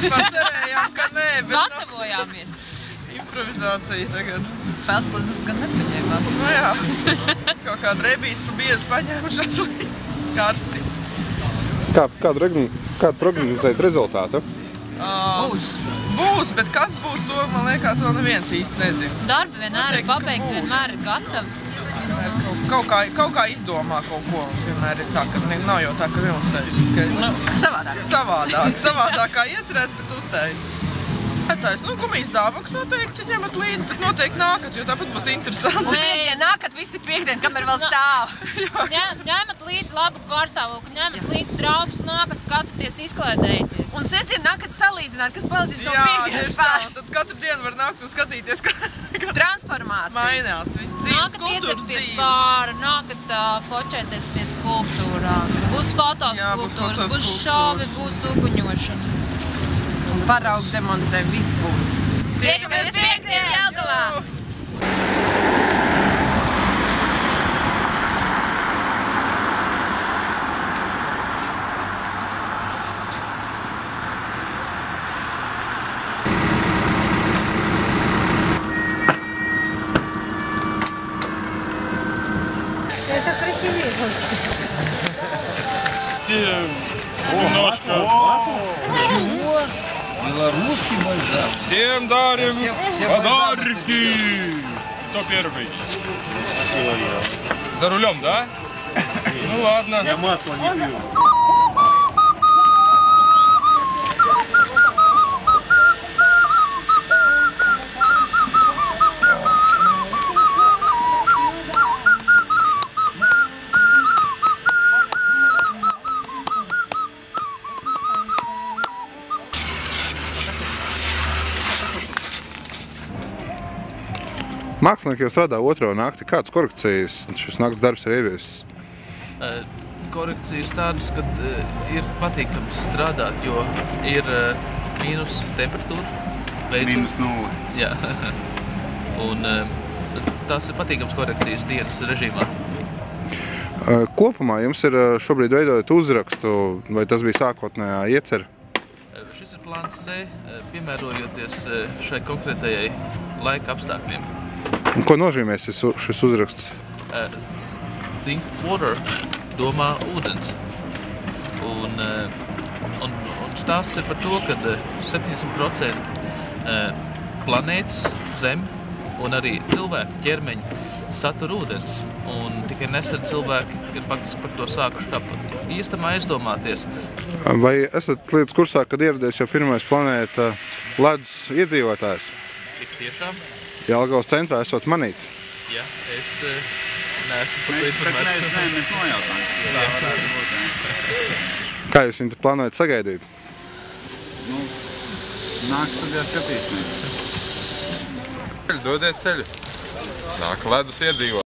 Cerējām, ka nē, bet... Gatavojāmies. Improvizācija tagad. Peltplazas gan nepaņēmām. Nu jā, kaut kāda rebīts pa biezi paņēmušās līdz karsti. Kādu prognozēt rezultātu? Būs, bet kas būs, to, man liekas, vēl neviens īsti nezinu. Darbi vienmēr ir pabeigti, vienmēr ir gatavi. Kaut kā izdomā kaut ko. Vienmēr ir tā, ka nav jau tā, ka neuztais. Savādāk kā iecerēts, bet uztais. Nu, gumijas zābaks noteikti ņemat līdzi, bet noteikti nākat, jo tāpat būs interesanti. Nē, nākat visi piekdien, kamēr vēl stāv. Ņemat līdzi labu kārstāvokli, ņemat līdzi draugus, nākat skatāties, izklaidēties. Un sestdien nākat salīdzināt, kas palicis no piekdienas pār. Tad katru dienu var nākt un skatīties, kā transformācija. Mainās, viss dzīves kultūras dzīves. Nākat iedzert pie pāra, nākat fočēties pie skulptūrām. Būs fotoskulptūras, būs šovi, būs uguņošana. Paraugu demonstrē, viss būs. Tiekamies piekdien Jelgavā! Это красивее больше. Немножко. Чего? Белорусский бальзам. Всем дарим подарки. Кто первый? За рулем, да? Ну ладно. Я масло не пью. Mākslinieki jau strādā otro nakti. Kādas korekcijas šis nakts darbs ir ieviesis? Korekcijas tādas, kad ir patīkams strādāt, jo ir mīnus temperatūra. Mīnus 0. Jā. Un tās ir patīkams korekcijas dienas režīmā. Kopumā jums ir šobrīd veidojot uzrakstu, vai tas bija sākotnējā iecer? Šis ir plāns C, piemērojoties šai konkrētajai laika apstākļiem. Ko nozīmē šis uzraksts? Think water, domā ūdens. Un stāsts ir par to, ka 70% planētas, Zeme un arī cilvēku ķermeņi satur ūdens. Un tikai nesen cilvēki ir faktiski par to sākuši tā īstamā aizdomāties. Vai esat lietas kursā, kad ieradies jau pirmais planēta ledus iedzīvotājs? Tik tiešām? Jelgavas centrā esot manīts. Jā, es neesmu par to informēts. Mēs nojautām, tā varētu būt. Kā jūs viņu plānojat sagaidīt? Nu, nāk studijā skatīsimies. Dodiet ceļu. Nāk ledus iedzīvot.